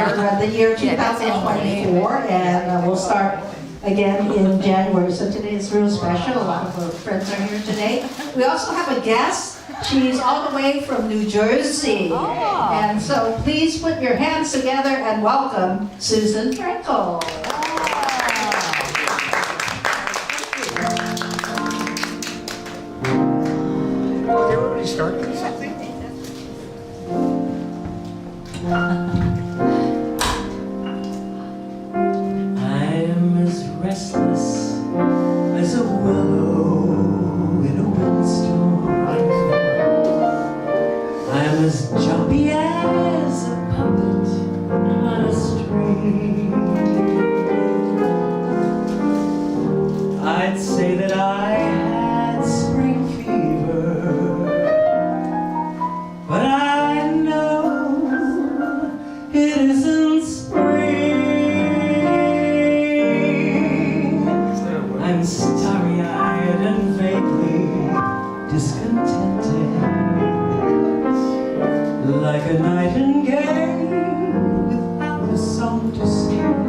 the year 2024, and we'll start again in January. So today is real special. A lot of our friends are here today. We also have a guest. She's all the way from New Jersey. And so please put your hands together and welcome Susan Frankel. Everybody start with something? I'm as restless as a willow in a windstorm. I'm as jumpy as a puppet on a string. I'd say that I had spring fever, but I know it isn't spring. I'm starry-eyed and vaguely discontented, like a nightingale without a song to sing.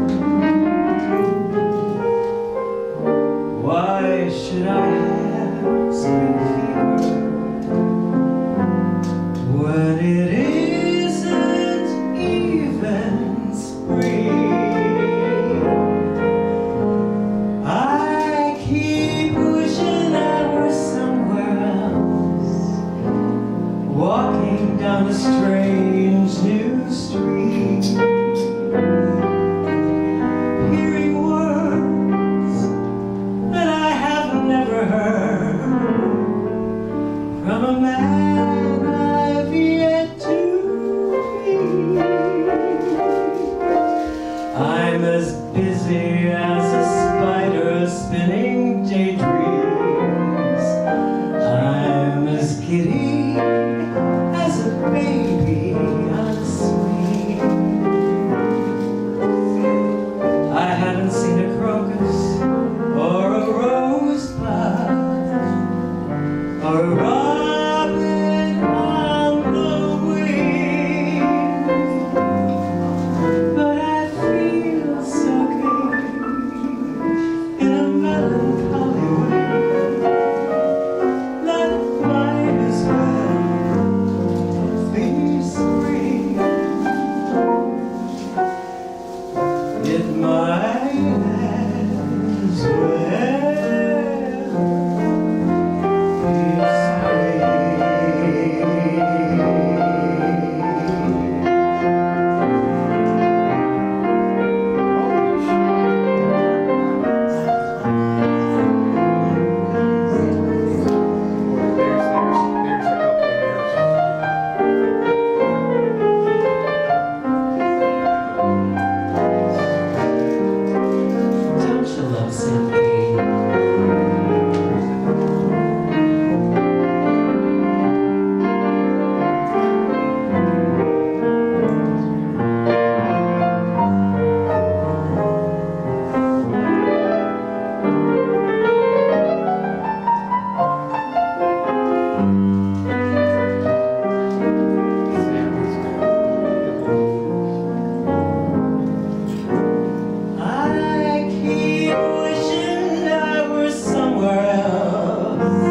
Why should I have spring fever when it isn't even spring? I keep wishing I were somewhere else, walking down a strange new street, hearing words that I have never heard from a man I've yet to meet. I'm as busy as a spider spinning daydreams. I'm as giddy as a baby on a swing. I haven't seen a crocus or a rosebud or a robin on the wing, but I feel so gay in a melancholy way that might as well be spring. It might as well be There's a couple of years. Don't you love champagne? I keep wishing I were somewhere else,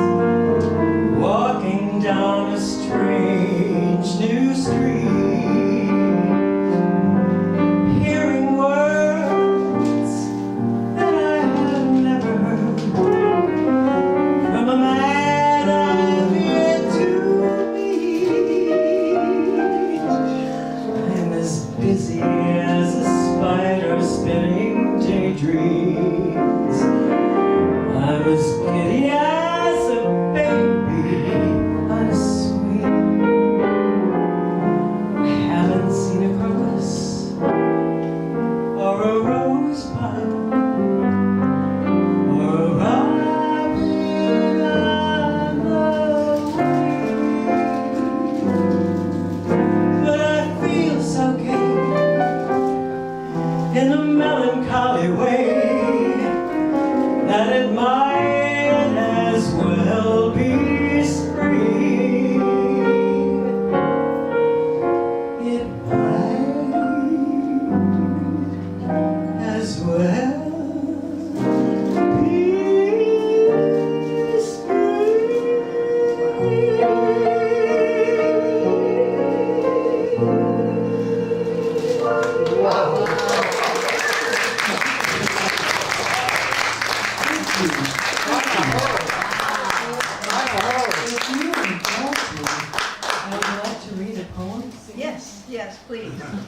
walking down a strange new street, hearing words that I have never heard from a man I've yet to meet. I'm as busy as a spider spinning daydreams. I'm as giddy as a baby on a swing. I haven't seen a crocus or a rosebud or a robin on the wing, but I feel so gay in a melancholy way that it might as well be spring. It might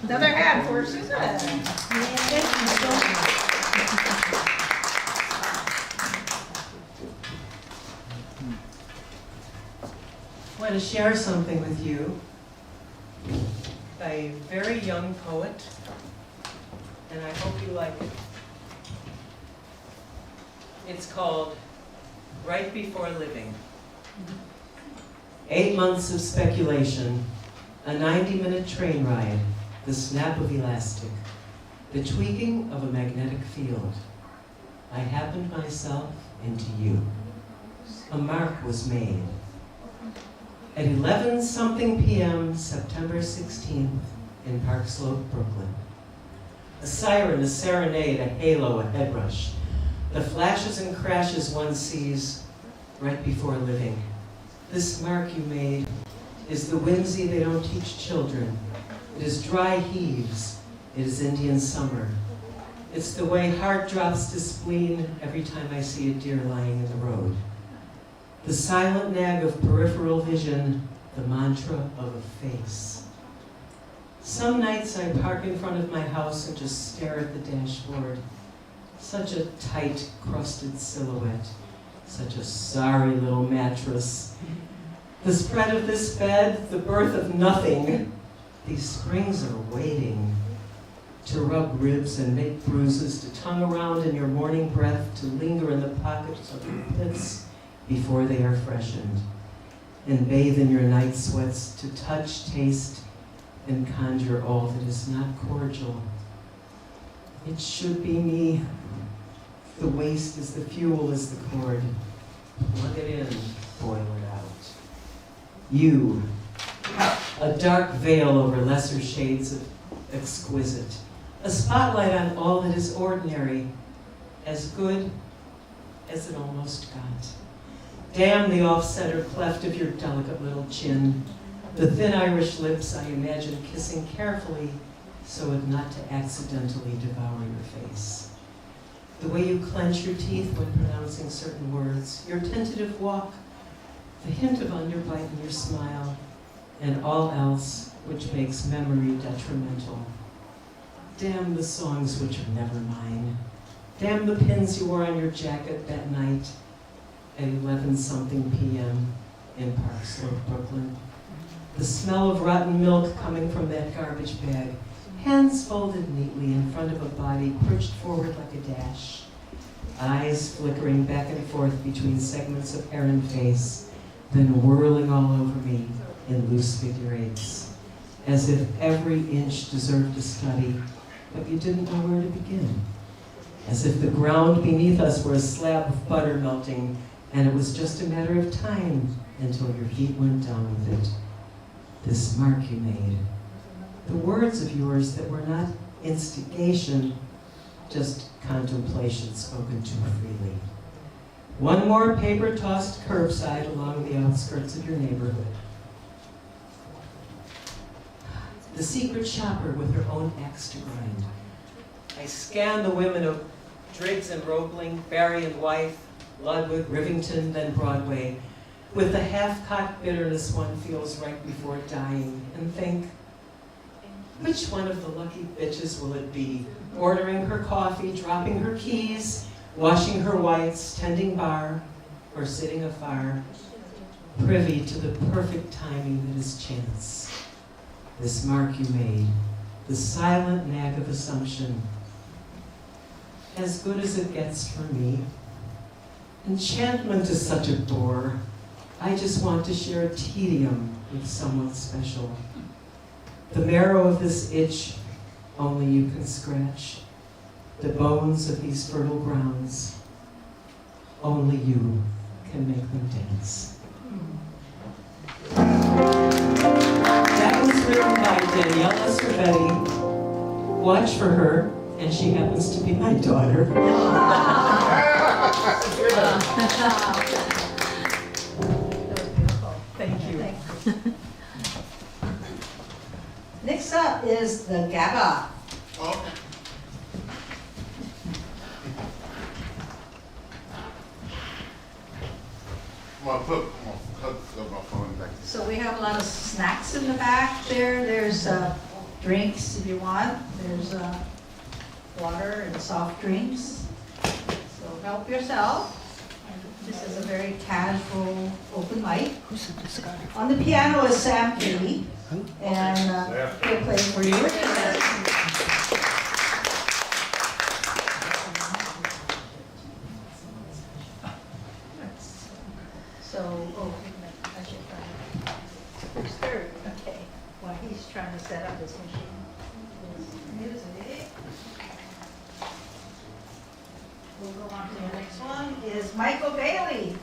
Another hand for Susan. I want to share something with you by a very young poet, and I hope you like it. It's called Right Before Living. 8 months of speculation, a 90-minute train ride, the snap of elastic, the tweaking of a magnetic field. I happened myself into you. A mark was made. At 11-something p.m., September 16th, in Park Slope, Brooklyn. A siren, a serenade, a halo, a head rush. The flashes and crashes one sees right before living. This mark you made is the whimsy they don't teach children. It is dry heaves. It is Indian summer. It's the way heart drops to spleen every time I see a deer lying in the road. The silent nag of peripheral vision, the mantra of a face. Some nights I park in front of my house and just stare at the dashboard. Such a tight, crusted silhouette. Such a sorry little mattress. The spread of this bed, the birth of nothing. These springs are waiting to rub ribs and make bruises, to tongue around in your morning breath, to linger in the pockets of your pits before they are freshened, and bathe in your night sweats, to touch, taste, and conjure all that is not cordial. It should be me. The waste is the fuel, is the cord. Plug it in, boil it out. You, a dark veil over lesser shades of exquisite, a spotlight on all that is ordinary, as good as it almost got. Damn the offset or cleft of your delicate little chin, the thin Irish lips I imagine kissing carefully so as not to accidentally devour your face. The way you clench your teeth when pronouncing certain words, your tentative walk, the hint of underbite in your smile, and all else which makes memory detrimental. Damn the songs which are never mine. Damn the pins you wore on your jacket that night at 11-something p.m. in Park Slope, Brooklyn. The smell of rotten milk coming from that garbage bag, hands folded neatly in front of a body perched forward like a dash, eyes flickering back and forth between segments of hair and face, then whirling all over me in loose figure eights, as if every inch deserved a study, but you didn't know where to begin. As if the ground beneath us were a slab of butter melting, and it was just a matter of time until your feet went down with it. This mark you made. The words of yours that were not instigation, just contemplation spoken too freely. One more paper tossed curbside along the outskirts of your neighborhood. The secret shopper with her own axe to grind. I scan the women of Driggs and Roebling, Barry and Wythe, Ludwig, Rivington, then Broadway, with the half-cocked bitterness one feels right before dying, and think, which one of the lucky bitches will it be? Ordering her coffee, dropping her keys, washing her whites, tending bar, or sitting afar, privy to the perfect timing that is chance. This mark you made, the silent nag of assumption, as good as it gets for me. Enchantment is such a bore. I just want to share a tedium with someone special. The marrow of this itch, only you can scratch. The bones of these fertile grounds, only you can make them dance. That was written by Daniela Cervetti. Watch for her, and she happens to be my daughter. Thank you. Next up is the Gabba. Put my phone back. So we have a lot of snacks in the back there. There's drinks if you want. There's water and soft drinks. So help yourself. This is a very casual open mic. On the piano is Sam Kelly, and he'll play for you. So, I should try. There's third, okay. While he's trying to set up his machine. Music. We'll go on to the next one, is Michael Bailey.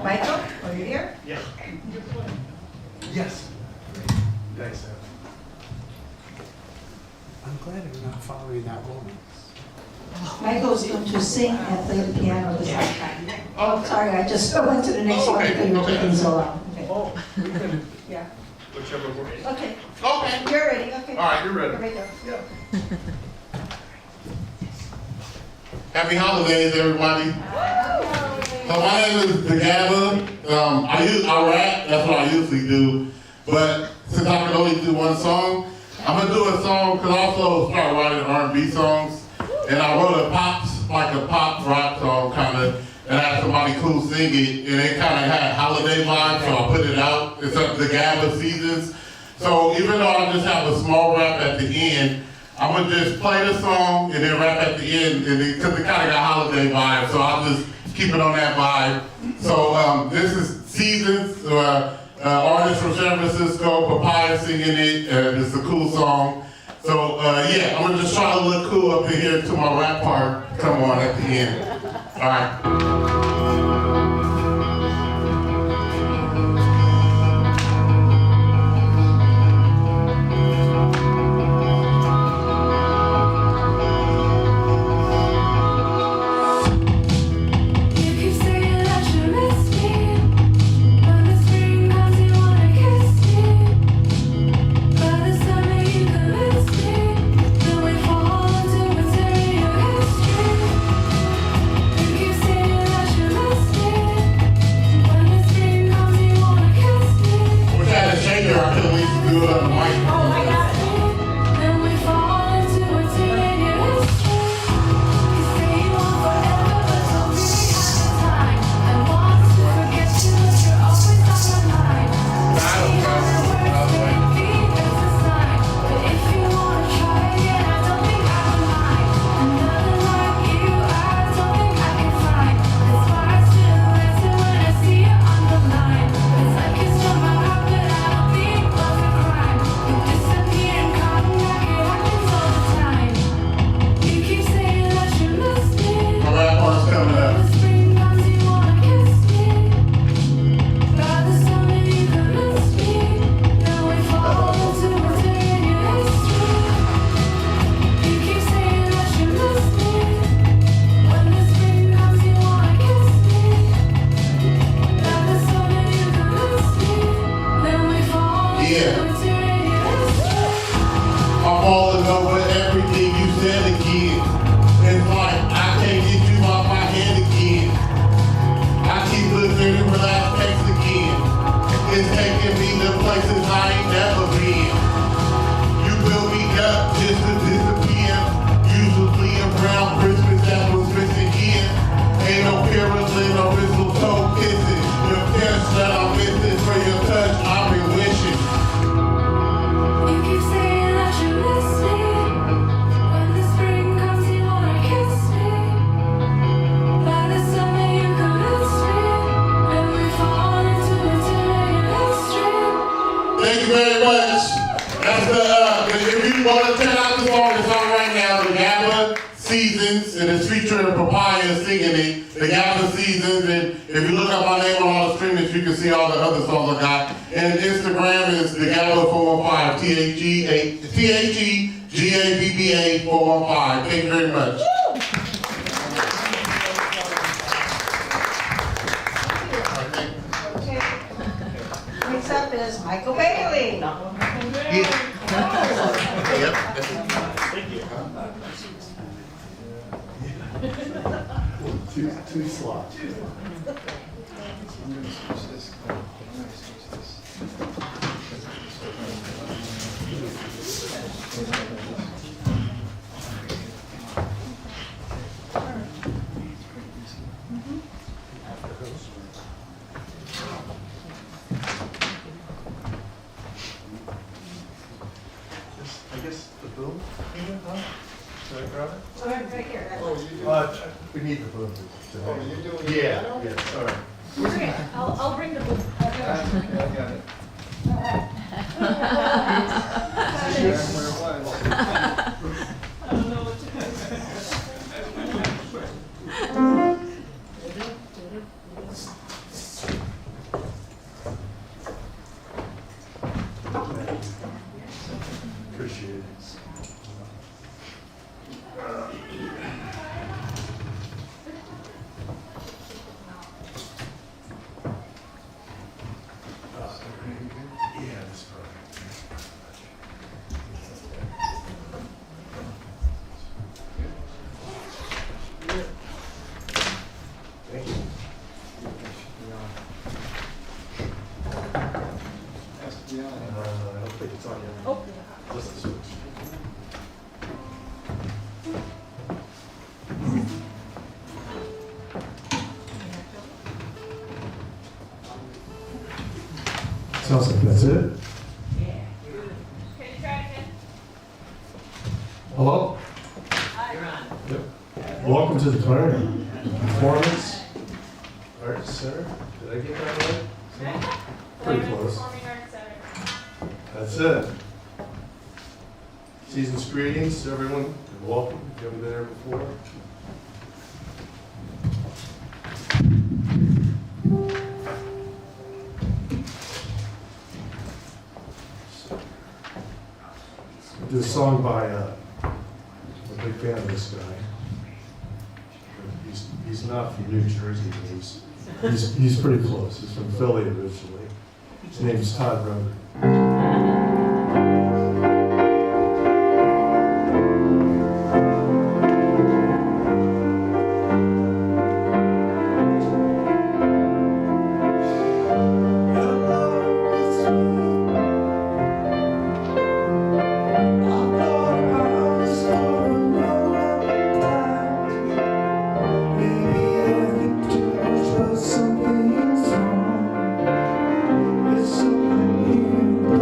Michael, are you here? Yeah. Yes. Thanks, I'm glad I'm not following that woman. Michael's going to sing and play the piano at the same time. Oh, sorry, I just went to the next one because you were taking so long. Okay. Oh, we can, Yeah, whichever one. okay. Okay. You're ready, okay. All right, you're ready. Here we go. Yeah. Happy holidays, everybody. So my name is DeGabba. I rap, that's what I usually do. But since I can only do one song, I'm gonna do a song because I also start writing R&B songs. And I wrote a pop rock song kind of, and I had somebody cool sing it, and it kind of had holiday vibes, so I put it out. It's up the DeGabba Seasons. So even though I just have a small rap at the end, I'm gonna just play the song and then rap at the end, and because it kind of got holiday vibes, so I'll just keep it on that vibe. So this is Seasons, artist from San Francisco, Papaya singing it. It's a cool song. So yeah, I'm gonna just try to look cool up in here till my rap part come on at the end. All right. And it's featuring Papaya singing it, the DeGabba Seasons, and if you look up my name on all the streamings, you can see all the other songs I got. And Instagram is DeGabba415, TheGabba 415. Thank you very much. Okay. Next up is Michael Bailey. Yep. Two slots. I guess the boom? Huh? Should I grab it? Oh, right here. We need the boom. Oh, you're doing it Yeah, now? yeah, sorry. Okay, I'll bring the book. I got it. Where it was. I don't know what to Appreciate it. Yeah, that's perfect. Thank you. Has to be on. I don't think it's on yet. Oh. Just the switch. Sounds like that's it. Can you try it again? Hello? You're on. Yep. Welcome to the Clarion Performance Arts Center. Did I get that right? Pretty close. Performing Arts Center. That's it. Season's greetings to everyone, and welcome if you haven't been there before. I did a song by, I'm a big fan of this guy. He's not from New Jersey, but he's pretty close. He's from Philly originally. His name's Todd Roder. Something's wrong. There's something here.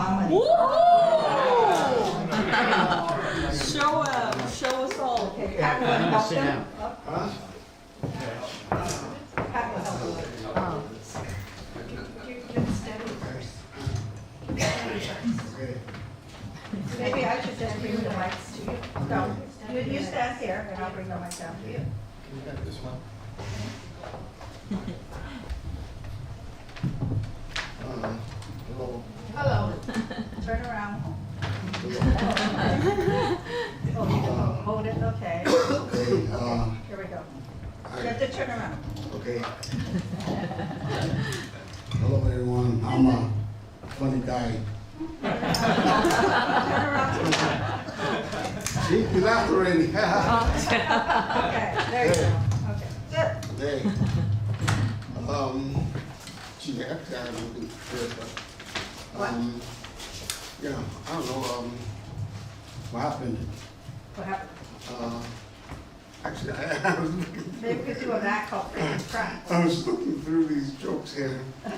harmony. Show us all. Okay, Pat will help them. Huh? Pat will help them. Okay. Maybe I should just bring the mics to you. No, you stand here and I'll bring the mic down to you. You got this one? Hello. Hello. Turn around. Oh, you can hold it, okay. Okay, Here we go. You have to turn around. okay. Hello, everyone. I'm a funny guy. Turn around to the side. See, you laughed already. Okay, there you go. Okay, good. Okay. Gee, actually, I haven't been prepared, but, yeah, I don't know, what happened? What happened? Actually, I was looking, Maybe we could do an act called Fake and Crack. I was looking through these jokes here. I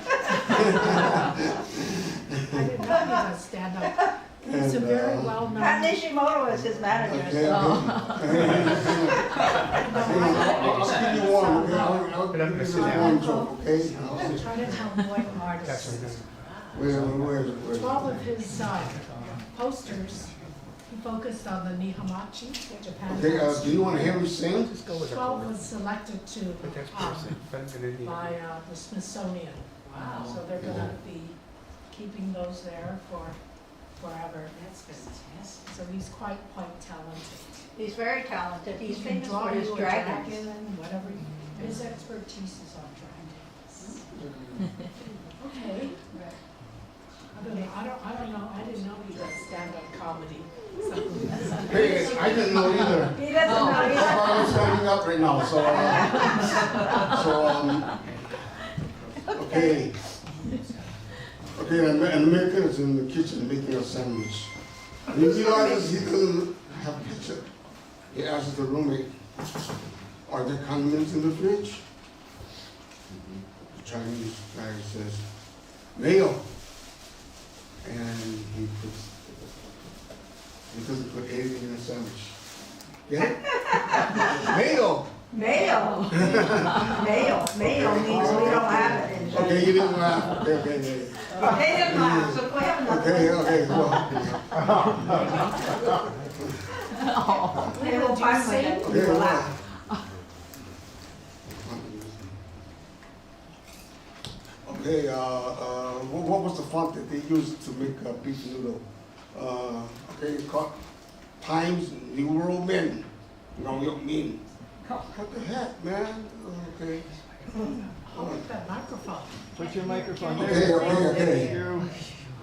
didn't know he was stand-up. He's a And, very Pat well-known. Nishimoto is his manager. Okay, so- okay. I'll give you one, okay? I'll give you this one joke, okay? Chinatown boy artist. Where? 12 of his posters, he focused on the Nihamachi, Japan. Okay, do you want to hear me sing? 12 was selected to, by the Smithsonian. So they're gonna be keeping those there for forever. That's fantastic. So he's quite talented. He's very talented. He's He can famous draw for his you a dragons. dragon, whatever, his expertise is on dragons. Okay. I don't know, I didn't know he does stand-up comedy. Hey, I didn't know either. He doesn't know That's either. why I'm standing up right now, okay. Okay, an American is in the kitchen making a sandwich. And he realizes he doesn't have ketchup. He asks the roommate, are there condiments in the fridge? The Chinese guy says, mayo. And he doesn't put anything in a sandwich. Get it? Mayo. Mayo. Mayo means we don't have it in China. Okay, you didn't laugh. Okay. They didn't laugh, so we have another. Okay, well. Maybe we'll find one that we will laugh. Okay, what was the font that they used to make beef noodle? Okay, it's called Times New Roman. No, you don't mean. What the heck, man? Okay. Hold up that microphone. Put your microphone Okay, there. okay. Thank you.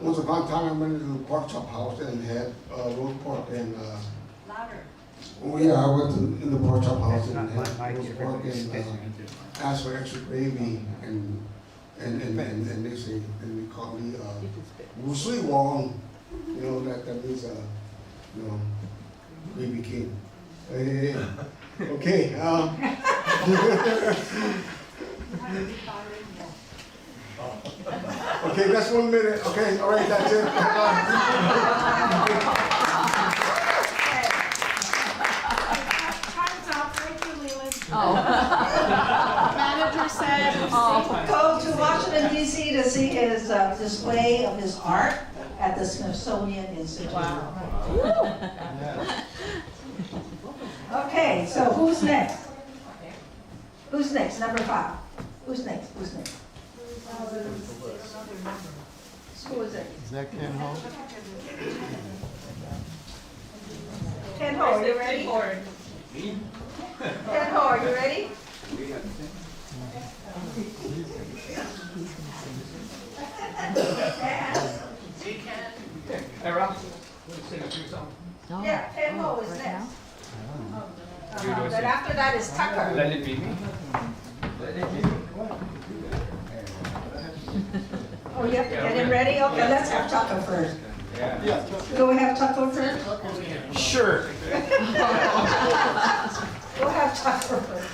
Once upon a time, I went into the pork chop house and had roast pork and, Louder. oh yeah, I went in the pork chop house and had Not my roast pork and asked for extra gravy and they say, and they call me, Wu Sui Wong. You know, that means, you know, gravy king. Hey. Okay, okay, that's 1 minute. Okay, all right, that's it. Time's up, thank you, Leland. Manager said. Go to Washington DC to see his display of his art at the Smithsonian Institute. Okay, so who's next? Who's next? Number 5. Who's next? Who is it? Is that Ken Ho? Ken Ho, are you ready? Ken Ho, are you ready? Hey, Rob, sing a few songs. Yeah, Ken Ho is next. Then after that is Tucker. Let it be me. Let it be me. Oh, you have to get him ready? Okay, let's have Tucker first. Yeah. Do we have Tucker first? Sure. We'll have Tucker first.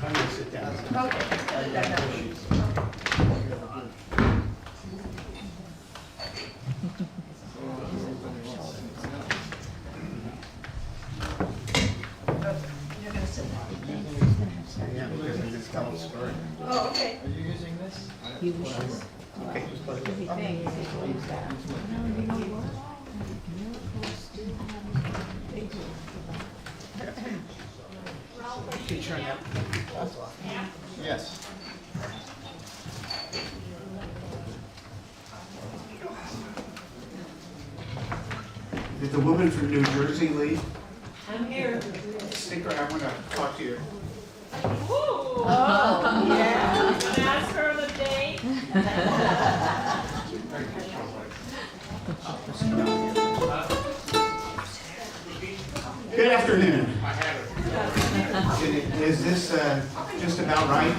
I'm gonna sit down. Okay. Okay, just put it. Teacher, yes. Did the woman from New Jersey leave? I'm here. Stick around, I want to talk to you. Oh, yeah. Gonna ask her the date? Good afternoon. Is this just about right?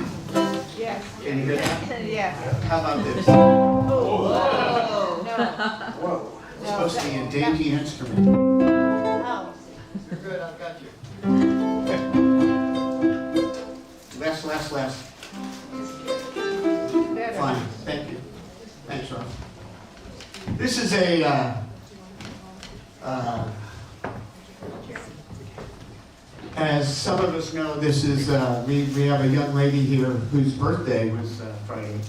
Yes. Can you hear that? Yeah. How about this? Whoa. It's supposed to be a dainty instrument. You're good, I've got you. Less. Fine, thank you. Thanks, Rob. This is as some of us know, this is, we have a young lady here whose birthday was Friday.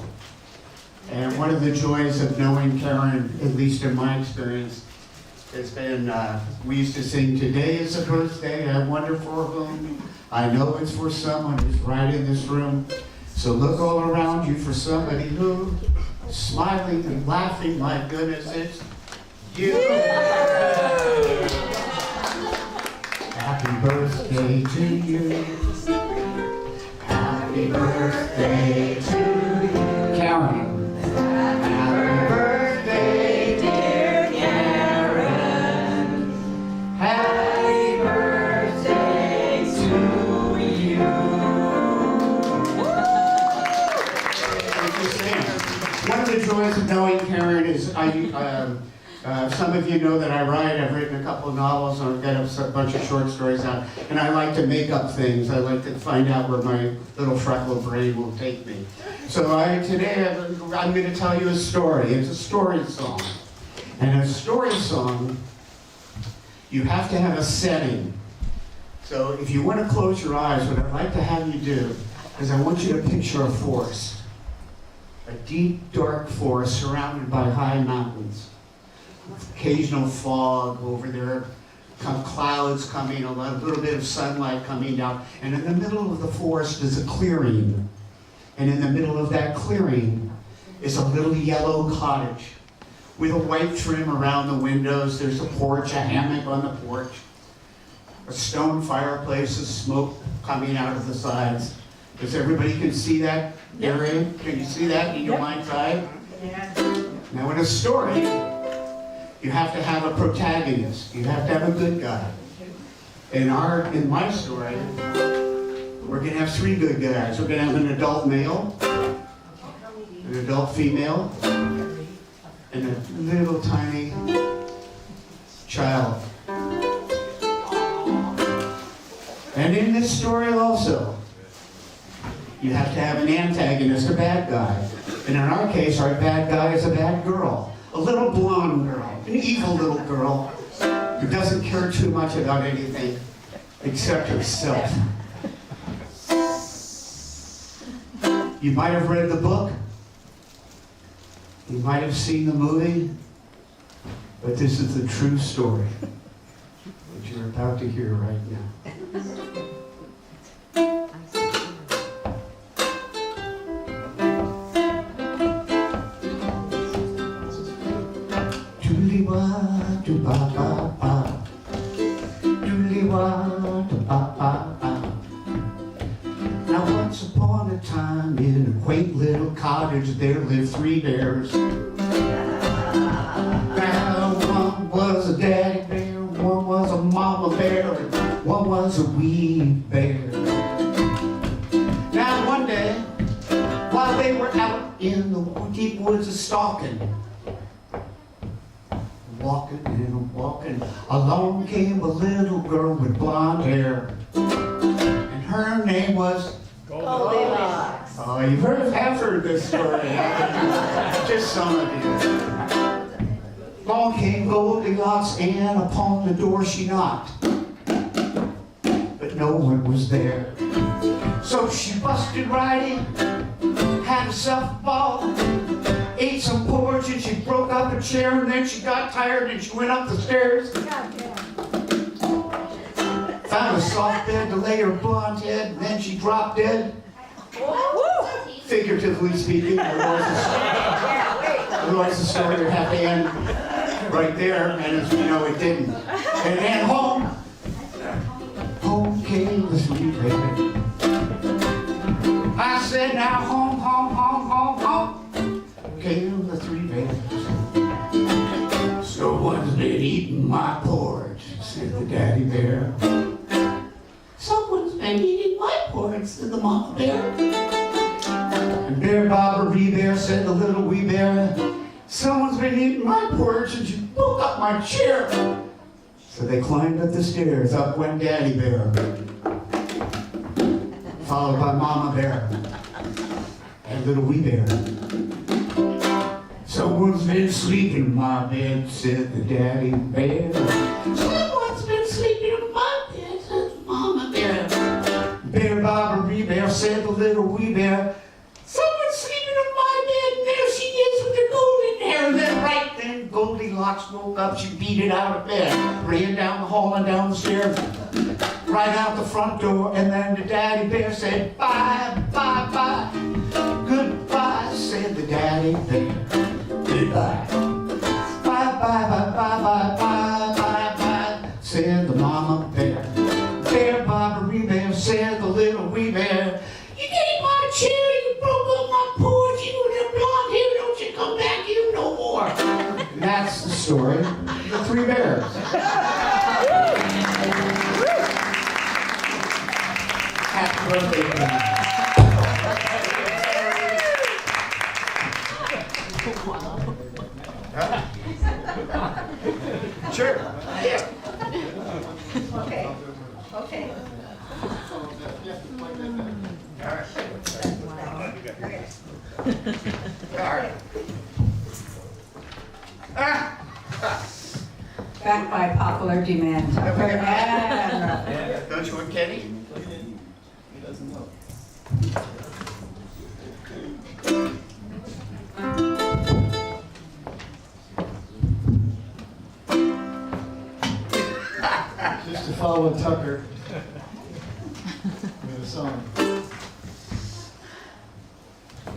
And one of the joys of knowing Karen, at least in my experience, has been, we used to sing, "Today is a birthday, I wonder for whom. I know it's for someone who's right in this room. So look all around you for somebody who, smiling and laughing, my goodness, it's you." Happy birthday to you. Happy birthday to you. Karen. Happy birthday, dear Karen. Happy birthday to you. Thank you, Sam. One of the joys of knowing Karen is some of you know that I write. I've written a couple of novels, and I've got a bunch of short stories out. And I like to make up things. I like to find out where my little freckled brain will take me. So today I'm going to tell you a story. It's a story song. And a story song, you have to have a setting. So if you want to close your eyes, what I'd like to have you do is I want you to picture a forest. A deep, dark forest surrounded by high mountains. Occasional fog over there, clouds coming, a little bit of sunlight coming down, and in the middle of the forest is a clearing. And in the middle of that clearing is a little yellow cottage with a white trim around the windows. There's a porch, a hammock on the porch, a stone fireplace, of smoke coming out of the sides. Does everybody can see that area? Can you see that in your mind's eye? Yeah. Now in a story, you have to have a protagonist. You have to have a good guy. In my story, we're going to have three good guys. We're going to have an adult male, an adult female, and a little tiny child. And in this story also, you have to have an antagonist, a bad guy. And in our case, our bad guy is a bad girl. A little blonde girl, an evil little girl who doesn't care too much about anything except herself. You might have read the book. You might have seen the movie. But this is the true story that you're about to hear right now. Now once upon a time in a quaint little cottage there lived three bears. Now one was a daddy bear, one was a mama bear, and one was a wee bear. Now one day, while they were out in the deep woods a-stalking, walking and walking, along came a little girl with blonde hair. And her name was Goldilocks. Oh, you've have heard this story. Just some of you. Along came Goldilocks, and upon the door she knocked. But no one was there. So she busted right in, had had herself a ball. Ate some porridge and she broke up a chair, and then she got tired and she went up the stairs. Found a soft bed to lay her blonde head, and then she dropped dead. Figuratively speaking, otherwise the story would have to end right there, and as we know it didn't. And then home came the sweet baby. I said, now home came the three babies. Someone's been eating my porridge, said the daddy bear. Someone's been eating my porridge, said the mama bear. And Bear Bob Wee Bear said the little wee bear, someone's been eating my porridge and she broke up my chair. So they climbed up the stairs, up went Daddy Bear, followed by Mama Bear and little wee bear. Someone's been sleeping in my bed, said the Daddy Bear. Someone's been sleeping in my bed, said the Mama Bear. Bear Bob Wee Bear said the little wee bear, someone's sleeping in my bed, and there she is with her golden hair. And then right then, Goldilocks woke up, she beat it out of bed, ran down the hall and down the stairs, right out the front door, and then the Daddy Bear said, bye, bye, bye. Goodbye, said the Daddy Bear. Goodbye. Bye, bye, bye, bye, bye, bye, bye, bye, said the Mama Bear. Bear Bob Wee Bear said the little wee bear, you ate my chair, you broke up my porch, you and your blonde hair, don't you come back here no more. And that's the story of the three bears. Happy birthday, man. Sure. Yeah. Okay. Okay. All right. Back by popular demand. Don't you want Kenny? He doesn't know. Just to follow Tucker. We have a song.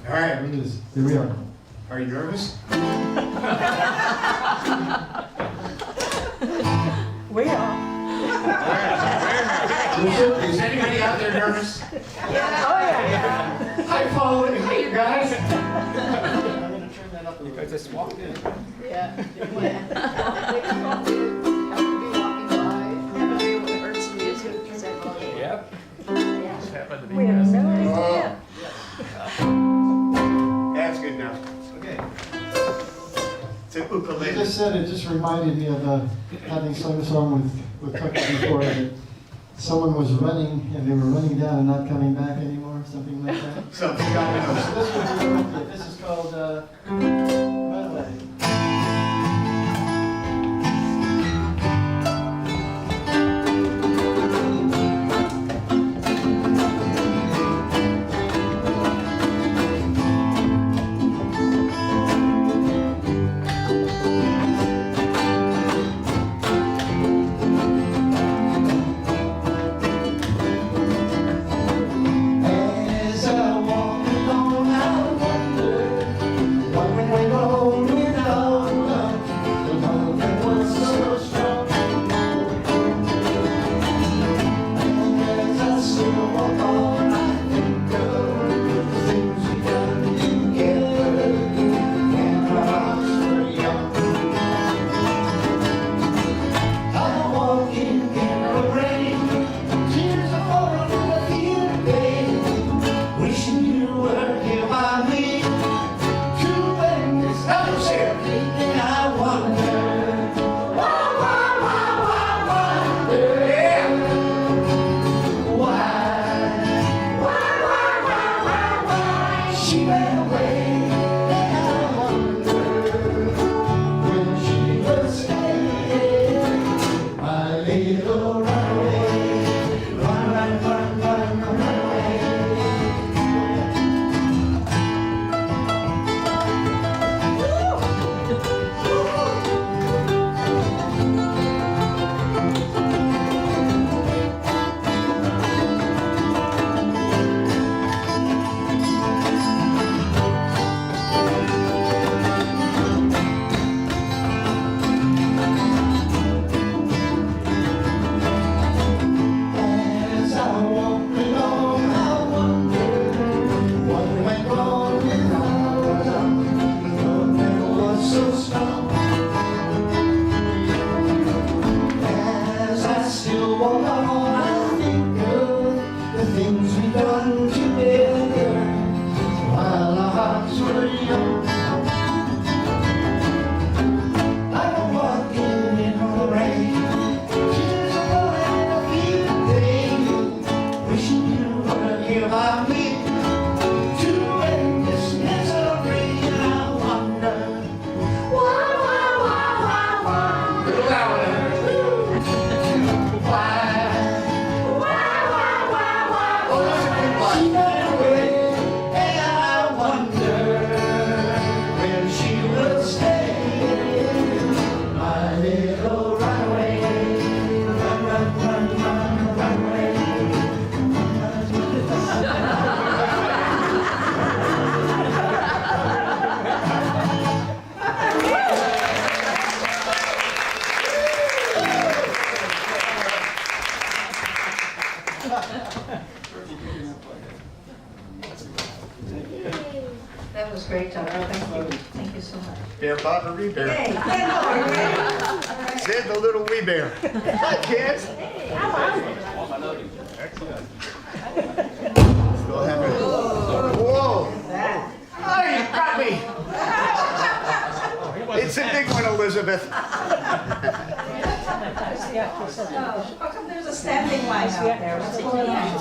All right. Here it is. Here we are. Are you nervous? We are. Is anybody out there nervous? Oh, yeah. Hi, Paul. Hey, you guys. I'm gonna turn that up a little. I just walked in. Yep. We have no idea. That's good enough. Okay. It's an As I ukulele. said, it just reminded me of having sung a song with Tucker before, that someone was running and they were running down and not coming back anymore, something like that. Something God knows. So this would be appropriate. This is called Runaway. As I walk along, I wonder what Thank you so much. Bear Barbara Wee Bear. Hey, Ken, are you ready? All right. Sid the little wee bear. Hi, kids. Still have it. Whoa. Oh, you got me. It's a big one, Elizabeth. How come there's a standing line out there? What's going on?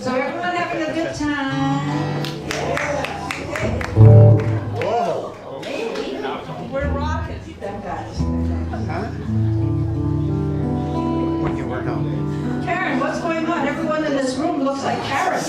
So everyone having a good time? Whoa. We're rocking. Them guys. Huh? When you work out. Karen, what's going on? Everyone in this room looks like Karen.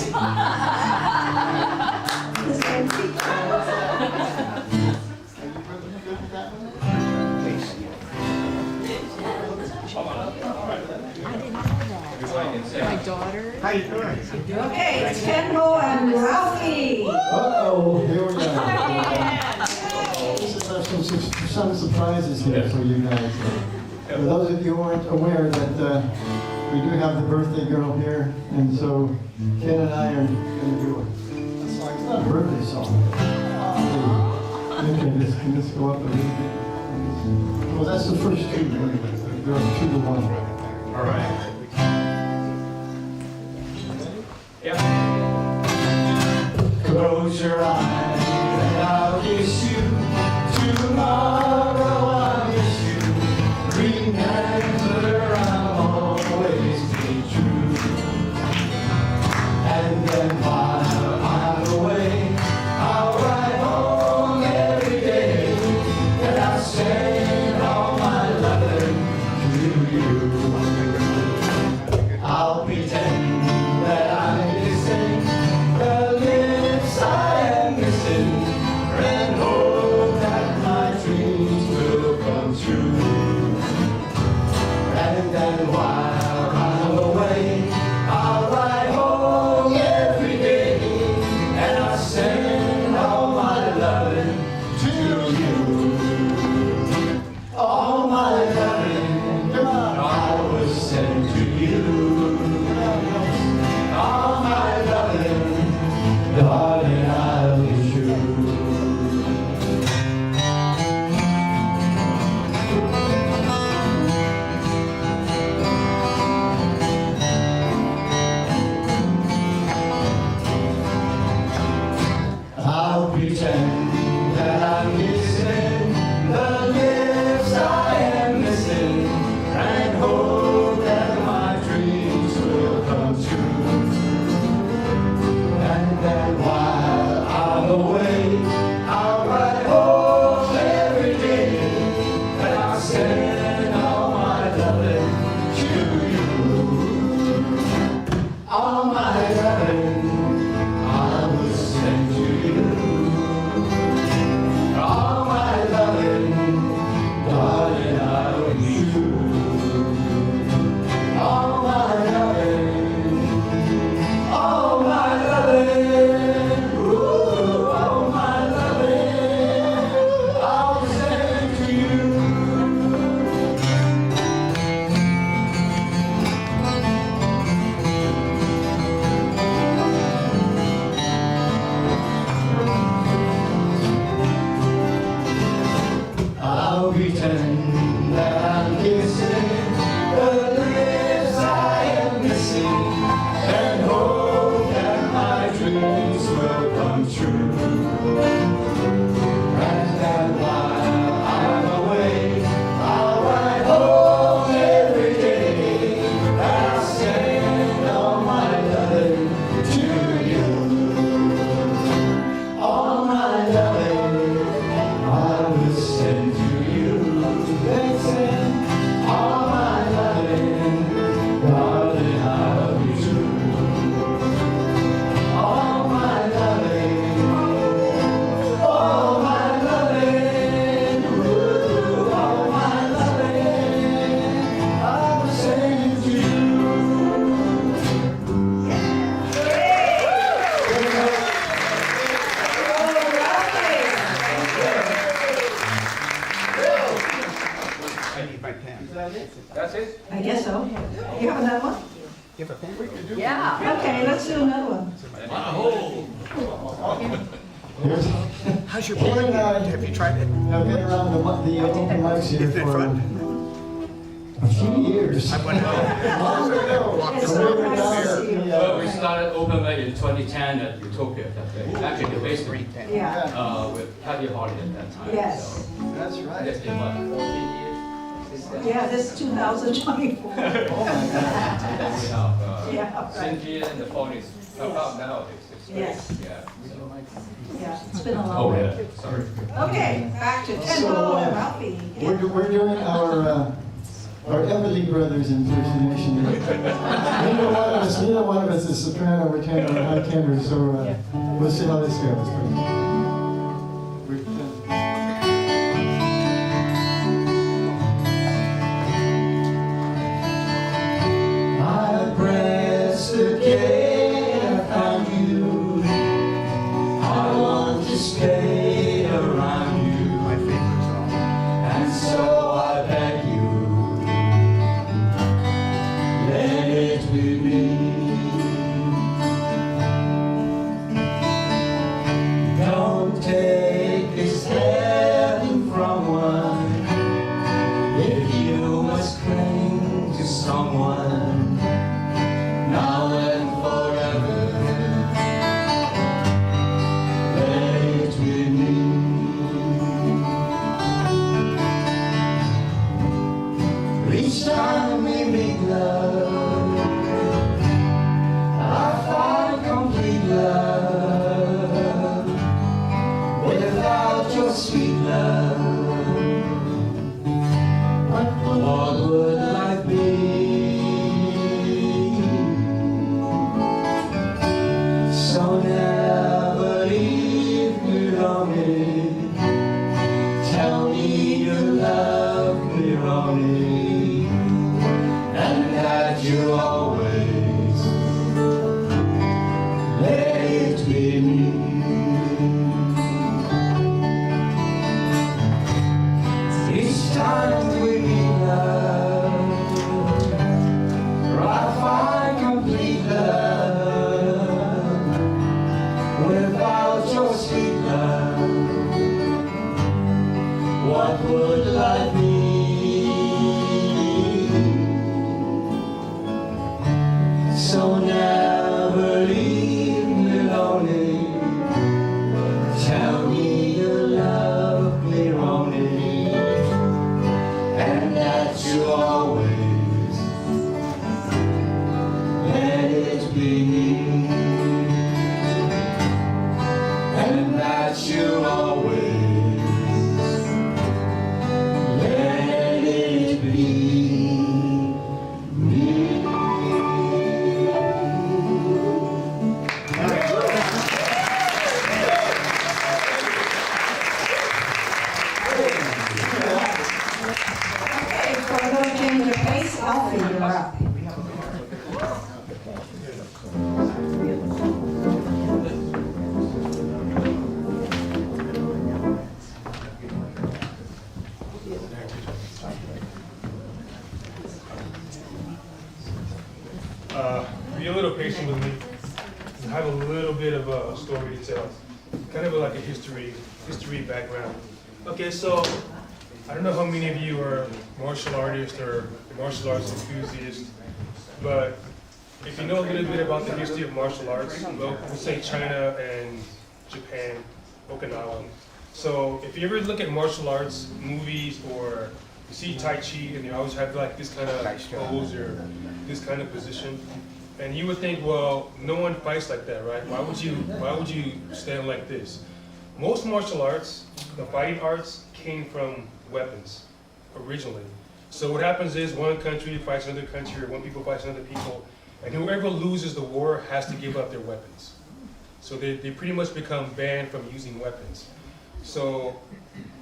My daughter. How you doing? Okay, it's Kendall and Ralphie. Uh-oh, here we go. Some surprises here for you guys. For those of you who aren't aware that we do have the birthday girl here, and so Ken and I are going to do a song. It's not a birthday song. Can this go up a little bit? Well, that's the first two. There are 2 to 1. All right. Close your eyes and I'll kiss you. Tomorrow I'll miss you. Remember I'll always be true. And then while I'm away, I'll ride home every day. And I'll send all my loving to you. I'll pretend that I'm missing the lips I am missing, and hope that my dreams will come true. And then while I'm away, I'll ride home every day, and I'll send all my loving to you. All my loving I will send to you. All my loving, darling, I'll be true. I'll pretend that I'm missing the lips I am missing, and hope that my dreams will come true. And then while I'm away, I'll ride home every day, and I'll send all my loving to you. All my loving I will send to you. All my loving, darling, I will be true. All my loving, all my loving, ooh, all my loving, I'll send to you. I'll pretend that I'm kissing the lips I am missing, and hope that my dreams will come true. And then while I'm away, I'll ride home every day, and I'll send all my loving to you. All my loving I will send to you. Listen, all my loving, darling, I'll be true. All my loving, all Okay, let's do another one. How's your board? Have you tried it? I've been around the open mics here Isn't it for fun? a few years. I went Long ago. It's So we so were nice down to at see you. the, Well, we started open mic in 2010 at Utopia Cafe, actually the basement, Yeah, with Happy Holiday at that time. yes. So That's that's right. been what, 14 years? Since then? Yeah, this is 2024. Oh my God. Then we have Yeah, right. Cynthia and the phone is about nowadays. It's great. Yes. Yeah. Yeah, it's been a long Oh, way. yeah, sorry. Okay, back to So, Tempo and Ralphie. We're doing our Everly Brothers impersonation. Neither one of us is soprano, or tenor, or high tenor, so we'll see how this goes. I press again, I found you. I want to stay around you. My favorite song. And so I beg you, let it be me. Don't take this heaven from one. If you must cling to someone, now and forever, let it be me. Each time we make love, I find complete love. Without your sweet love, what would life be? So never leave me lonely. Tell me you love me wrongly, and that you always let it be me. Each time we meet love, I find complete love. Without your sweet love, what would life be? So never leave me lonely. Tell me you love me wrongly, and that you always let it be me, and that you always let it be me. Okay, for a little change of pace, Alfie, you're up. Be a little patient with me. I have a little bit of a story to tell, kind of like a history background. Okay, so I don't know how many of you are martial artists or martial arts enthusiasts, but if you know a little bit about the history of martial arts, well, we'll say China and Japan, Okinawa. So if you ever look at martial arts movies or you see Tai Chi and they always have like this kind of pose or this kind of position, and you would think, well, no one fights like that, right? Why would you stand like this? Most martial arts, the fighting arts, came from weapons originally. So what happens is one country fights another country, or one people fights another people, and whoever loses the war has to give up their weapons. So they pretty much become banned from using weapons. So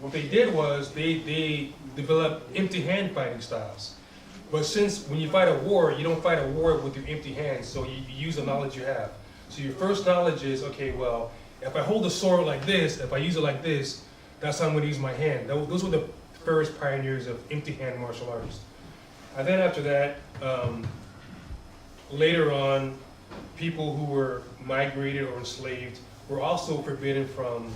what they did was they developed empty hand fighting styles. But since when you fight a war, you don't fight a war with your empty hands, so you use the knowledge you have. So your first knowledge is, okay, well, if I hold the sword like this, if I use it like this, that's how I'm gonna use my hand. Those were the first pioneers of empty hand martial arts. And then after that, later on, people who were migrated or enslaved were also forbidden from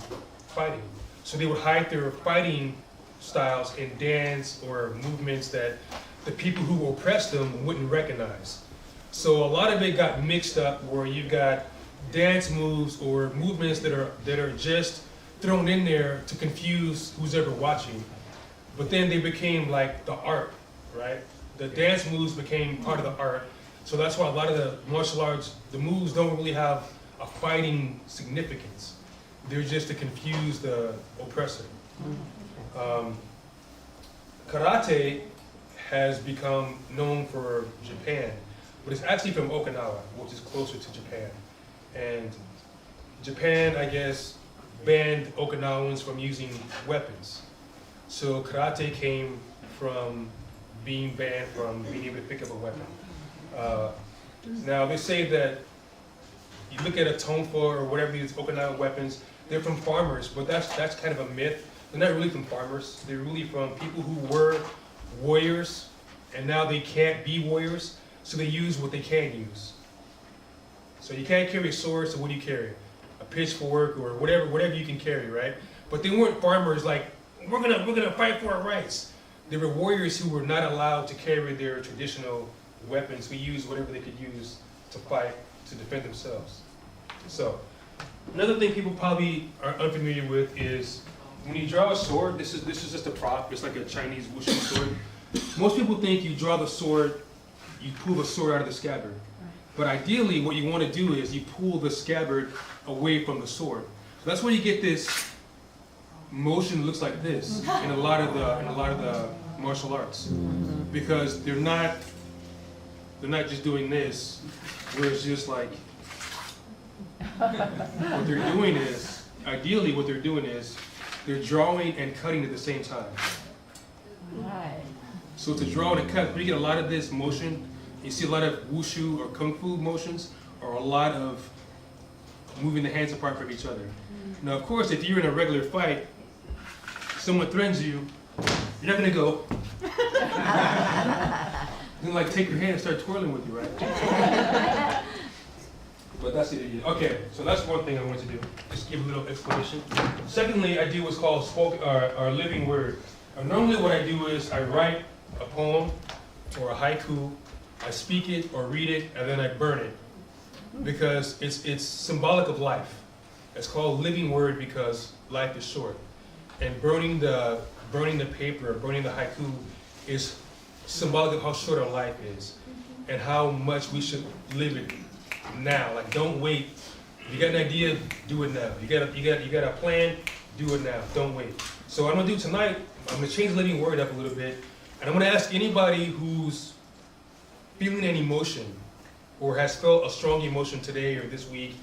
fighting. So they would hide their fighting styles in dance or movements that the people who oppressed them wouldn't recognize. So a lot of it got mixed up where you've got dance moves or movements that are just thrown in there to confuse who's ever watching. But then they became like the art, right? The dance moves became part of the art. So that's why a lot of the martial arts, the moves don't really have a fighting significance. They're just to confuse the oppressor. Karate has become known for Japan, but it's actually from Okinawa, which is closer to Japan. And Japan, I guess, banned Okinawans from using weapons. So karate came from being banned from being able to pick up a weapon. Now they say that you look at a tonfa or whatever these Okinawa weapons, they're from farmers, but that's kind of a myth. They're not really from farmers. They're really from people who were warriors, and now they can't be warriors, so they use what they can use. So you can't carry a sword, so what do you carry? A pitchfork or whatever you can carry, right? But they weren't farmers like, we're gonna fight for our rights. They were warriors who were not allowed to carry their traditional weapons, who used whatever they could use to fight, to defend themselves. So, another thing people probably are unfamiliar with is when you draw a sword, this is just a prop, it's like a Chinese wushu sword. Most people think you draw the sword, you pull the sword out of the scabbard. But ideally, what you want to do is you pull the scabbard away from the sword. So that's where you get this motion that looks like this in a lot of the martial arts, because they're not just doing this, where it's just like what they're doing is ideally what they're doing is they're drawing and cutting at the same time. Right. So to draw and cut, you get a lot of this motion. You see a lot of wushu or kung fu motions, or a lot of moving the hands apart from each other. Now, of course, if you're in a regular fight, someone threatens you, you're not gonna go. Then like take your hand and start twirling with you, right? But that's it. Okay, so that's one thing I wanted to do. Just give a little explanation. Secondly, I do what's called or living word. Normally what I do is I write a poem or a haiku, I speak it or read it, and then I burn it. Because it's symbolic of life. It's called living word because life is short. And burning the paper, burning the haiku is symbolic of how short our life is and how much we should live it now. Like, don't wait. If you got an idea, do it now. You got a plan, do it now. Don't wait. So what I'm gonna do tonight, I'm gonna change the living word up a little bit, and I'm gonna ask anybody who's feeling an emotion or has felt a strong emotion today or this week,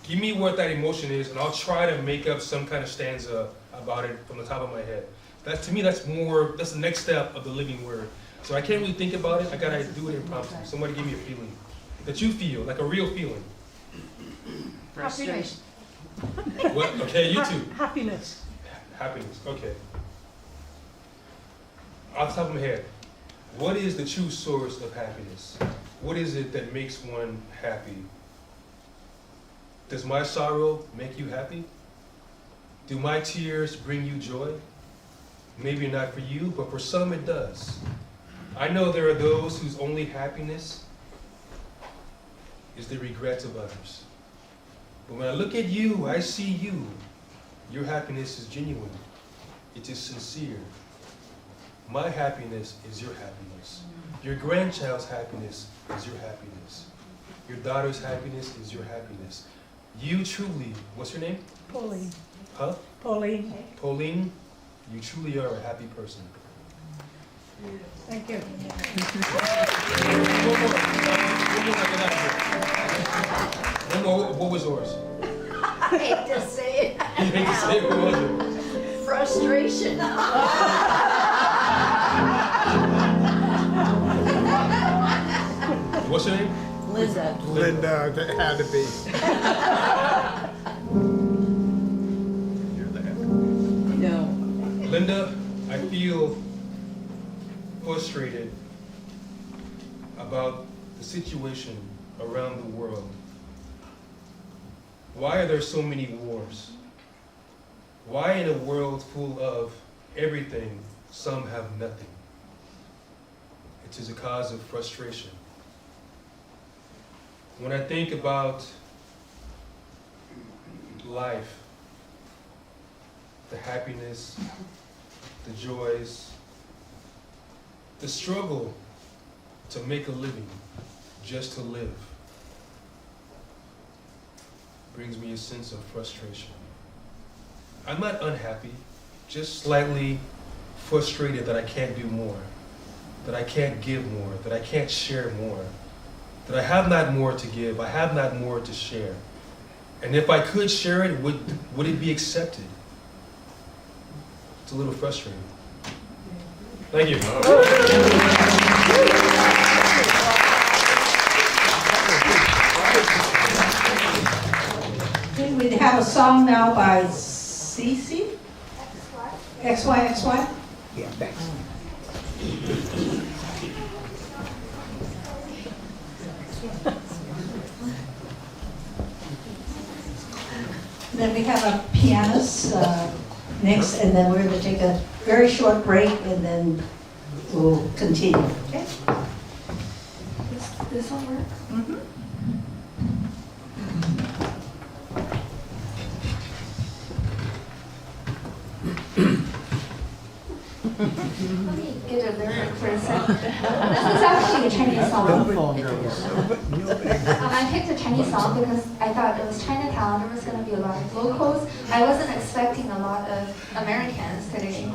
give me what that emotion is, and I'll try to make up some kind of stanza about it from the top of my head. To me, that's the next step of the living word. So I can't really think about it, I gotta do it impromptu. Somebody give me a feeling that you feel, like a real feeling. Happiness. What? Okay, you too. Happiness. Happiness, okay. Off the top of my head, what is the true source of happiness? What is it that makes one happy? Does my sorrow make you happy? Do my tears bring you joy? Maybe not for you, but for some it does. I know there are those whose only happiness is the regrets of others. But when I look at you, I see you. Your happiness is genuine. It is sincere. My happiness is your happiness. Your grandchild's happiness is your happiness. Your daughter's happiness is your happiness. You truly, what's your name? Pauline. Huh? Pauline. Pauline, you truly are a happy person. Thank you. One more, what was yours? I hate to say it. You hate to say it, what was it? Frustration. What's your name? Linda. Linda, that had to be. No. Linda, I feel frustrated about the situation around the world? Why are there so many wars? Why in a world full of everything, some have nothing? It is a cause of frustration. When I think about life, the happiness, the joys, the struggle to make a living, just to live, brings me a sense of frustration. I'm not unhappy, just slightly frustrated that I can't do more, that I can't give more, that I can't share more, that I have not more to give, I have not more to share. And if I could share it, would it be accepted? It's a little frustrating. Thank you. We have a song now by CC? XY? Yeah, thanks. Then we have a pianist next, and then we're going to take a very short break, and then we'll continue. Okay? This will work? Mm-hmm. Let me get a lyric for a second. This is actually a Chinese song. I picked a Chinese song because I thought it was Chinatown. There was going to be a lot of locals. I wasn't expecting a lot of Americans today.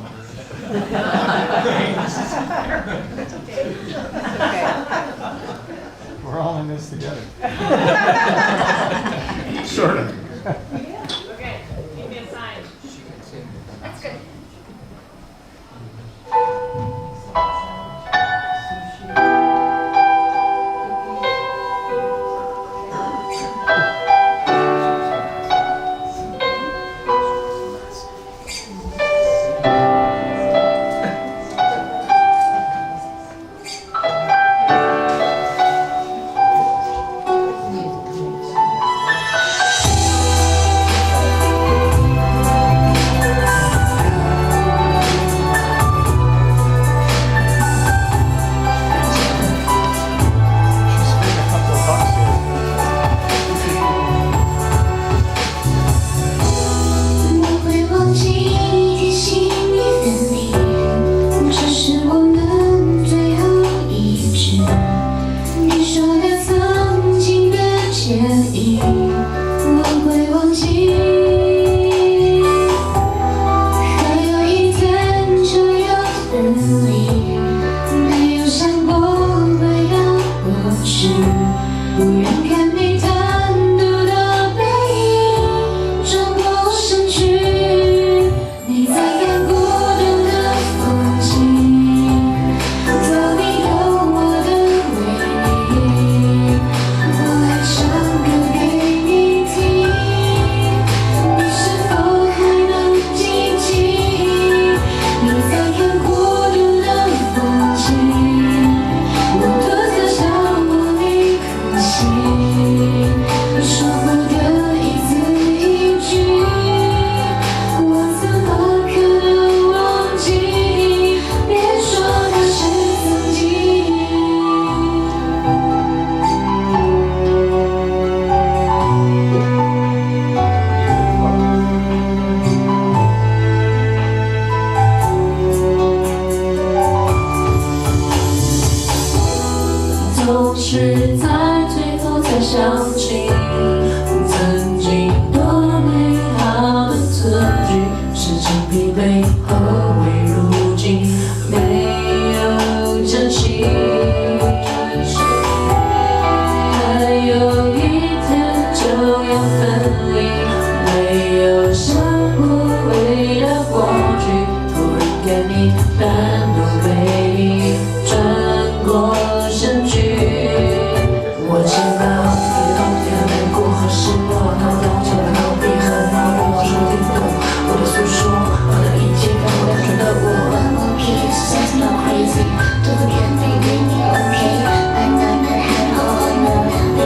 We're all in this together. Sort of. Okay, give me a sign. That's good. Crazy, 都不愿意对你 OK， 慢慢的还好，慢慢的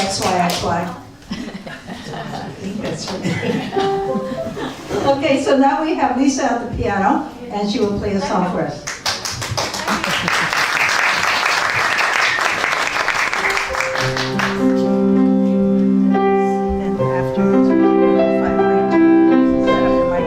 XY. I think that's her name. Okay, so now we have Lisa at the piano, and she will play a song for us. And afterwards, we'll find a way to set up the mic.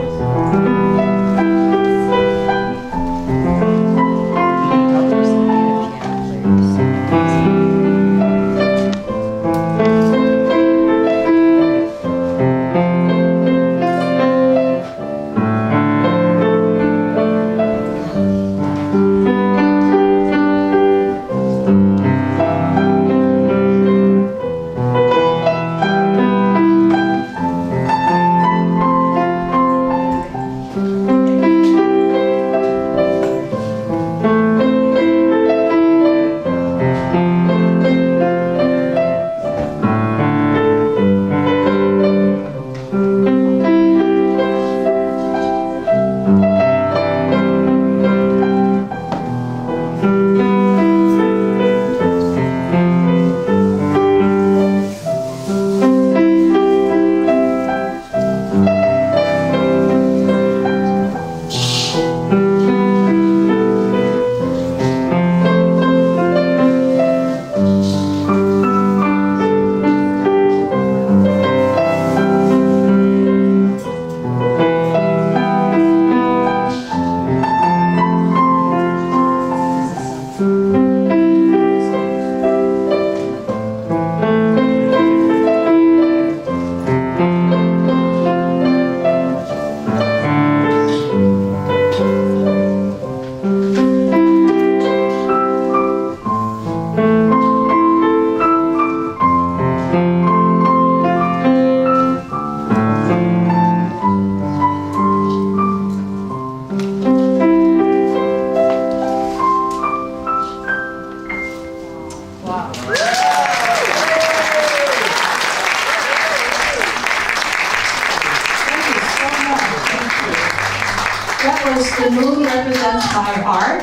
That was The Moon Represents My Heart.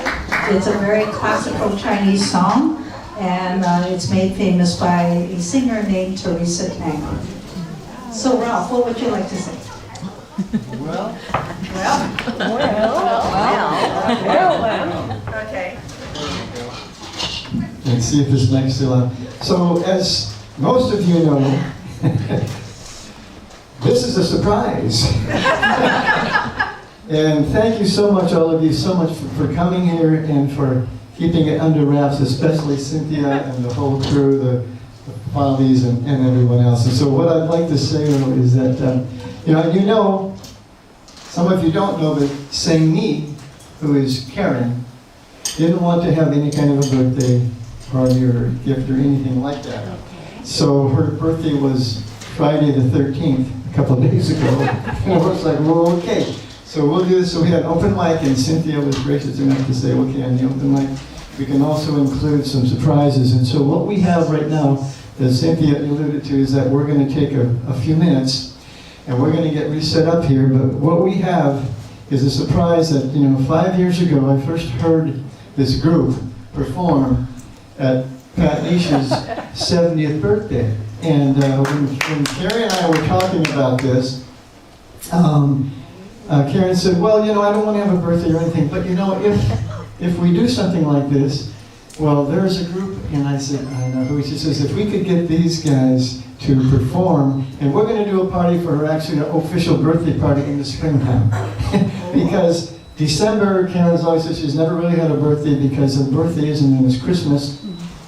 It's a very classical Chinese song, and it's made famous by a singer named Teresa Tang. So Ralph, what would you like to say? Okay. Let's see if this mic's still on. So, as most of you know, this is a surprise. And thank you so much, all of you, so much for coming here and for keeping it under wraps, especially Cynthia and the whole crew, the Follies and everyone else. And so what I'd like to say is that, some of you don't know, but Sang-mi, who is Karen, didn't want to have any kind of a birthday party or gift or anything like that. So her birthday was Friday the 13th, a couple of days ago. And I was like, well, okay. So we'll do this. So we had an open mic, and Cynthia was gracious enough to say, okay, on the open mic, we can also include some surprises. And so what we have right now, as Cynthia alluded to, is that we're going to take a few minutes, and we're going to get reset up here. But what we have is a surprise that, 5 years ago, I first heard this group perform at Pat Nish's 70th birthday. And when Carrie and I were talking about this, Karen said, well, I don't want to have a birthday or anything, but if we do something like this, well, there's a group, and I said, I know who. She says, if we could get these guys to perform, and we're going to do a party for her, actually an official birthday party in the springtime. Because December, Karen's always said she's never really had a birthday because her birthday isn't in it's Christmas,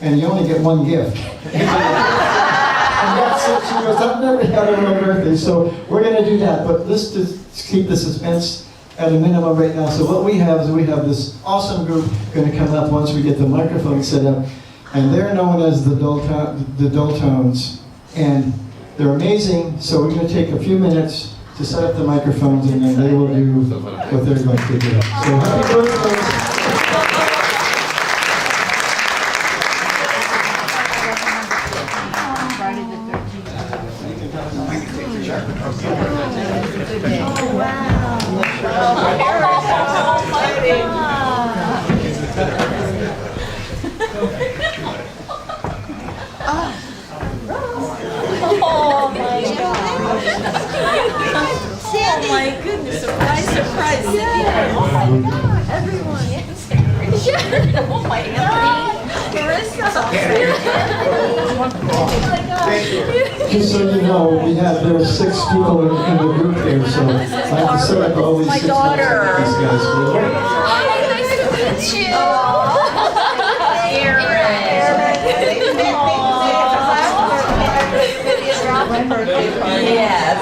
and you only get one gift. And that's it. She goes, I've never had a real birthday, so we're going to do that. But let's just keep the suspense at a minimum right now. So what we have is we have this awesome group going to come up once we get the microphone set up, and they're known as the Dultones, and they're amazing. So we're going to take a few minutes to set up the microphones, and then they will do what they're going to do. So happy birthday. Everyone. Oh my God. Marissa. Just so you know, there are 6 people in the group here, so I have to set up all these 6 notes for these guys. Hi, nice to meet you. My birthday party. Yes.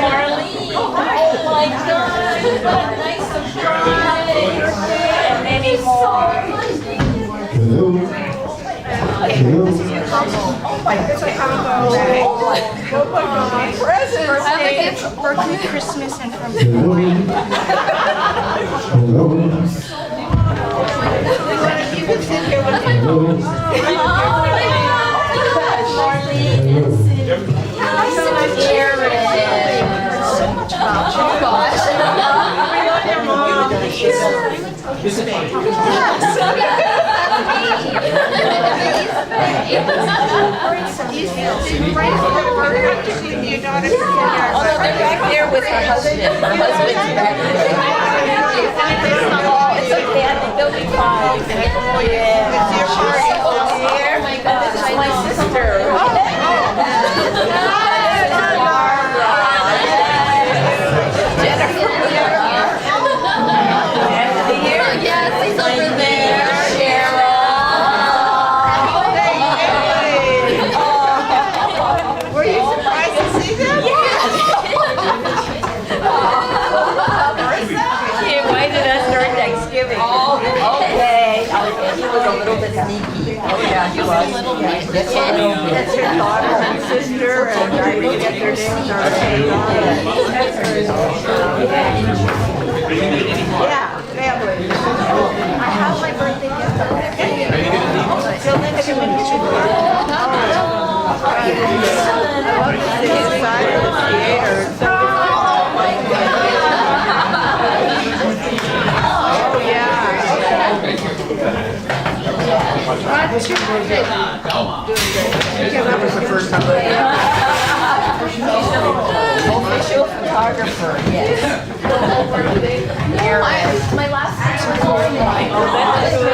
Marlene. Oh my God. What a nice surprise. And many more. Hello. Hello. Oh my God. Presents. I have a gift for Christmas and from Hello. Hello. you can sit here with me. Oh my gosh. Marlene and Cindy. Hi, Jared. So much about you. Oh gosh. We love your mom. This is funny. Although they're back there with her husband. Her husband's back there. It's okay, I think they'll be fine. Oh yeah. It's your party. Oh my God. This is my sister. Jennifer. Yes, he's over there. Cheryl. Were you surprised to see them? Yes. He invited us during Thanksgiving. Oh, okay. He was a little bit sneaky. Oh, yeah, he was. That's her daughter and sister, and I didn't get their names or yeah, family. I have my birthday gift up there. So Linda, can we get you I love to see his side of the theater. Oh my God. Oh yeah. What's your birthday? Because that was the first time. Official photographer, yes. My last name was Lori. Oh, that's good.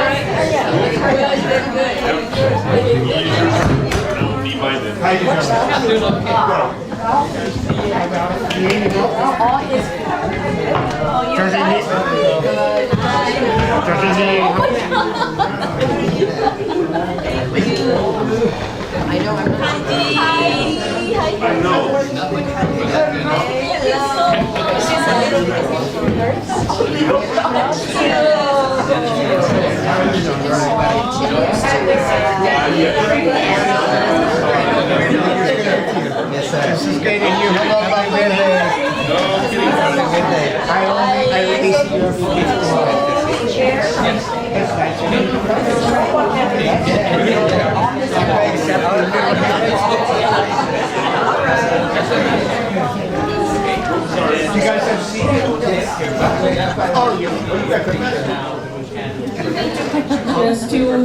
I know I'm hi. She's a little bit This is great, and you have all my birthday. I released your You guys have seen it? Oh, you got Just to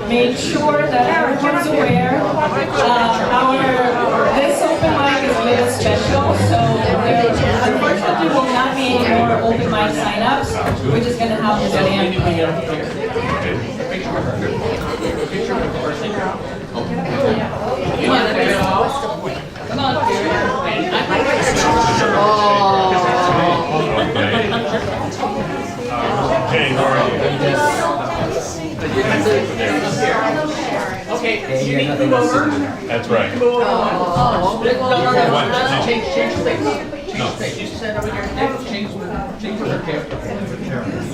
make sure that everyone's aware, this open mic is a little special, so there unfortunately will not be any more open mic sign-ups. We're just going to have this band play. Come on, Okay, you need to move over. That's right. Oh, change place. No. You said over here, change her character.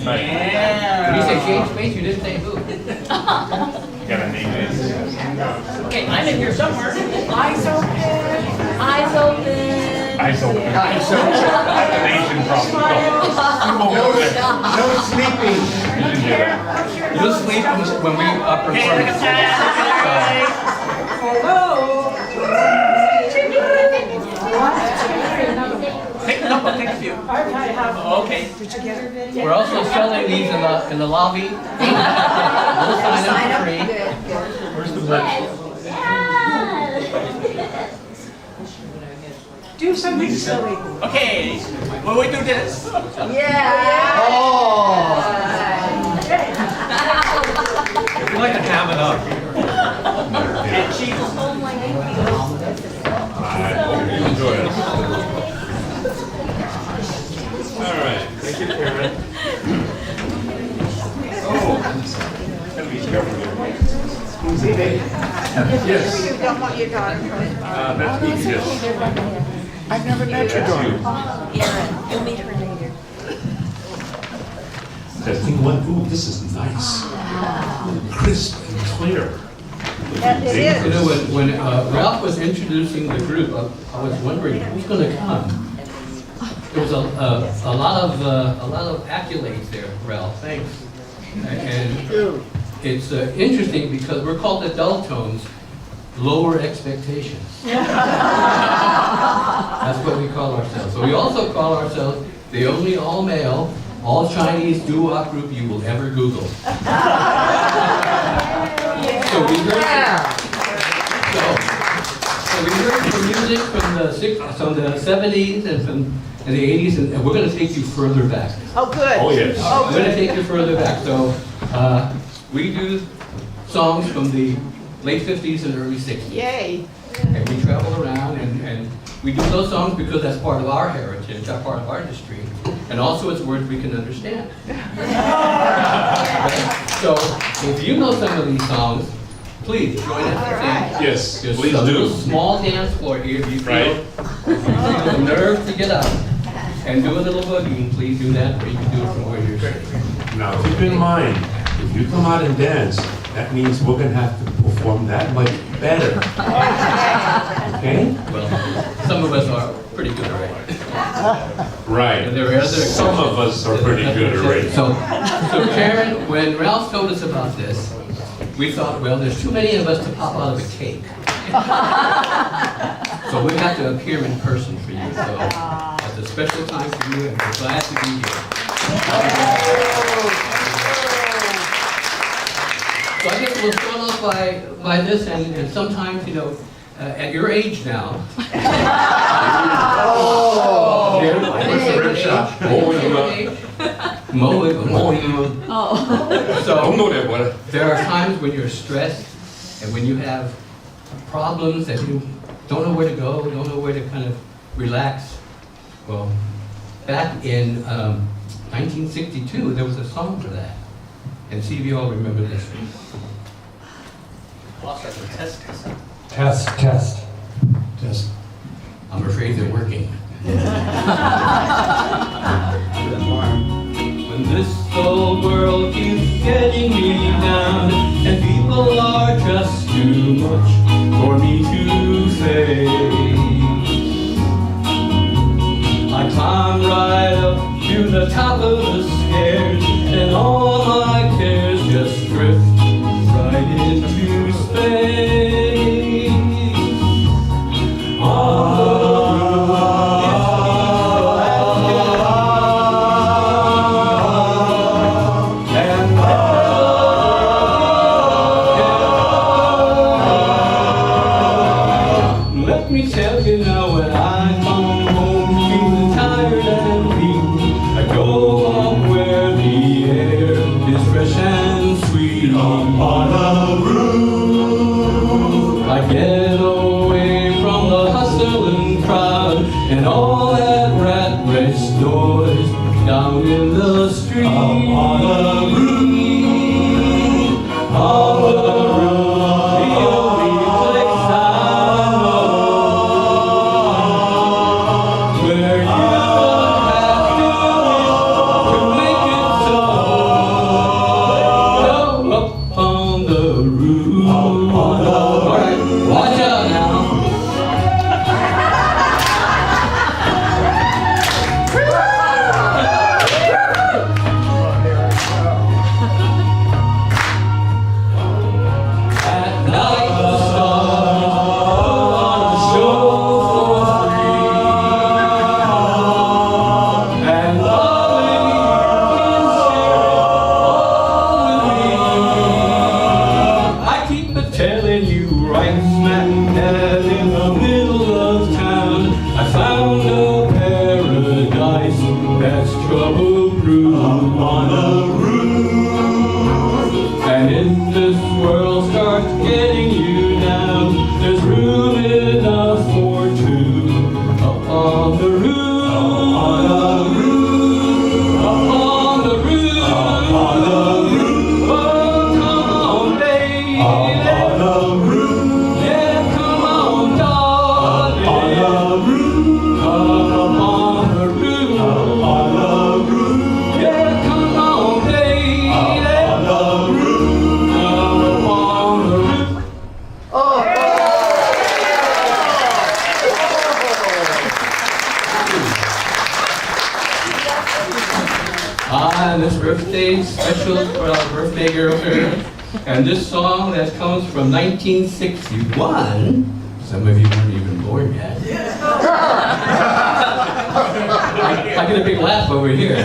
Right. Yeah. When you say change space, you didn't say who. Gotta name it. Okay, I'm in here somewhere. Eyes open. Eyes open. Eyes open. Eyes open. That's an Asian problem. No sleeping. You'll sleep when we perform. Hello. I'll take a few. Okay. We're also selling these in the lobby. We'll sign them for free. Where's the merch? Do something silly. Okay, will we do this? Yeah. We like to ham it up. And cheese. I hope you enjoy it. All right. Thank you, Karen. Gotta be careful here. Yes. You don't want your daughter. That's me, yes. I've never met your daughter. Erin, you'll meet her later. Testing one. Ooh, this is nice. Crisp and clear. It is. You know, when Ralph was introducing the group, I was wondering who's going to come. There was a lot of accolades there, Ralph. Thanks. And it's interesting because we're called adult tones, lower expectations. That's what we call ourselves. So we also call ourselves the only all-male, all-Chinese doo-wop group you will ever Google. So we heard some music from the 70s and the 80s, and we're going to take you further back. Oh, good. Oh, yes. We're going to take you further back. So we do songs from the late 50s and early 60s. Yay. And we travel around and we do those songs because that's part of our heritage, that's part of our history. And also it's words we can understand. So if you know some of these songs, please join us and sing. Yes, Just please a do. little small dance floor here. If you feel the nerve to get up and do a little boogie, please do that, or you can do it from where you're sitting. Now, keep in mind, if you come out and dance, that means we're gonna have to perform that much better. Okay? Well, some of us are pretty good already. Right. And there are other Some of us are pretty good already. So Karen, when Ralph told us about this, we thought, well, there's too many of us to pop out of a cake. So we have to appear in person for you. So it's a special time for you, and we're glad to be here. So I guess we'll start off by this, and sometimes, you know, at your age now. So there are times when you're stressed and when you have problems that you don't know where to go, don't know where to kind of relax. Well, back in 1962, there was a song for that. And see if you all remember this one. Test. I'm afraid they're working. When this old world keeps getting me down, and people are just too much for me to face, I climb right up to the top of the stairs, and all my cares just drift right into space. Let me tell you now, when I come home feeling tired and weak, I go up where the air is fresh and sweet. Up on a roof, I get away from the hustling crowd and all that rat race noise down in the street. Up on a roof, on the roof, the only place I know where you don't have to make it so. Go up on the roof. All right, watch out now. That's trouble brewed on the roof. And if this world starts getting you down, there's room enough for two. Up on the roof. Up on the roof. Up on the roof. Up on the roof. Oh, come on, baby. Up on the roof. Yeah, come on, darling. Up on the roof. Come on the roof. Up on the roof. Yeah, come on, baby. Up on the roof. Come on the roof. And this birthday special for our birthday girl here. And this song that comes from 1961. Some of you weren't even born yet. I get a big laugh over here.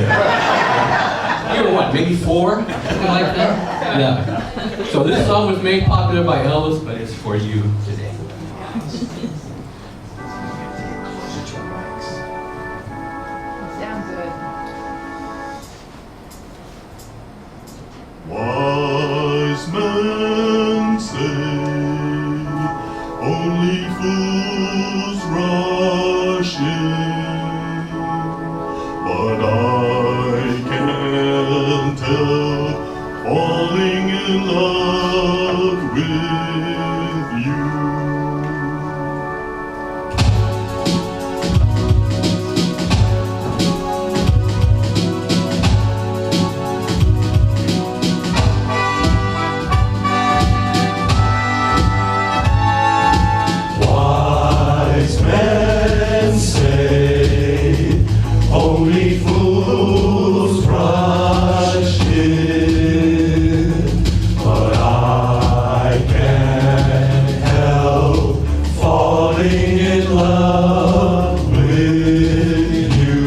You were what, maybe 4? Something like that? Yeah. So this song was made popular by Elvis, but it's for you today. Sounds good. Wise men say only fools rush in, but I can't help falling in love with you. Wise men say only fools rush in, but I can't help falling in love with you.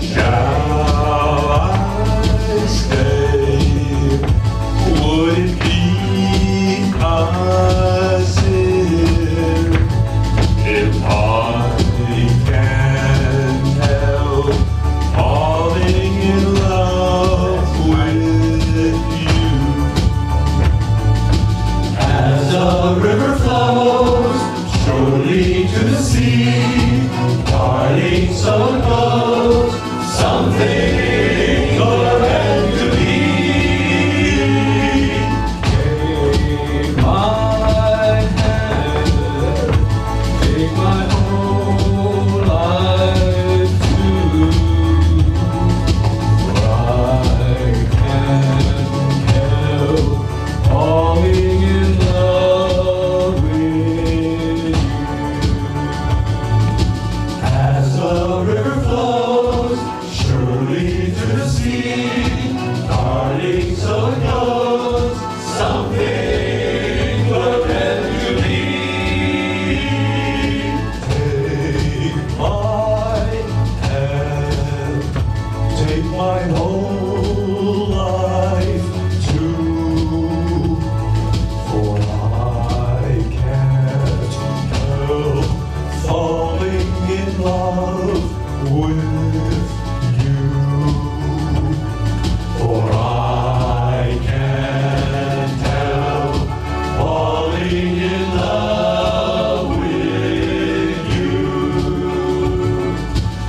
Shall I stay? Would it be a sin if I can't help falling in love with you? As the river flows surely to the sea, darling, so it goes. Some things are meant to be. Take my hand, take my whole life too. For I can't help falling in love with you. As the river flows surely to the sea, darling, so it goes. Something we're meant to be. Take my hand, take my whole life too. For I can't help falling in love with you. For I can't help falling in love with you.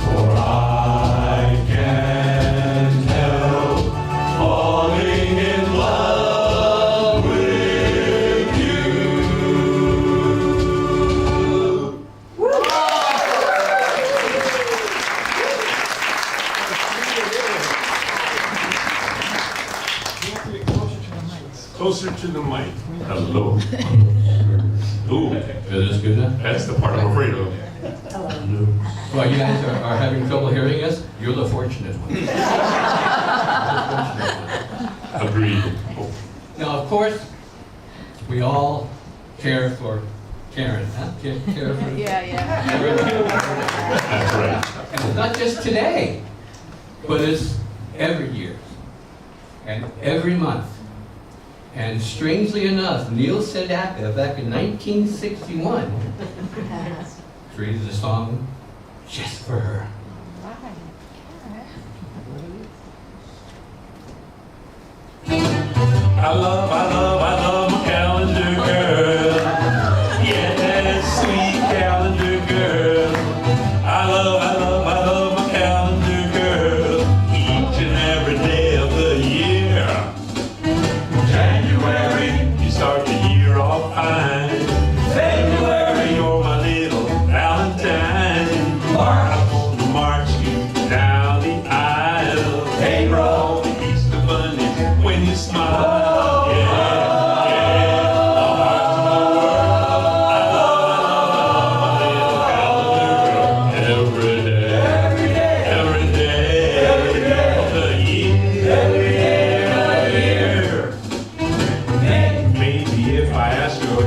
For I can't help falling in love with you. Closer to the mic. Hello. Ooh, Is this good enough? that's the part I'm afraid of. Well, you guys are having trouble hearing us? You're the fortunate one. Agreed. Now, of course, we all care for Karen, huh? Care for Yeah. That's right. And it's not just today, but it's every year and every month. And strangely enough, Neil Sedaka, back in 1961, created a song just for her. I love my calendar girl. Yeah, that sweet calendar girl. I love my calendar girl. Each and every day of the year. January, you start the year off fine. February, you're my little Valentine. I'm gonna march you down the aisle. April, the Easter bunny, when you smile. Yeah, yeah. I'll march the world. I love my little calendar girl. Every day of the year. Maybe if I ask your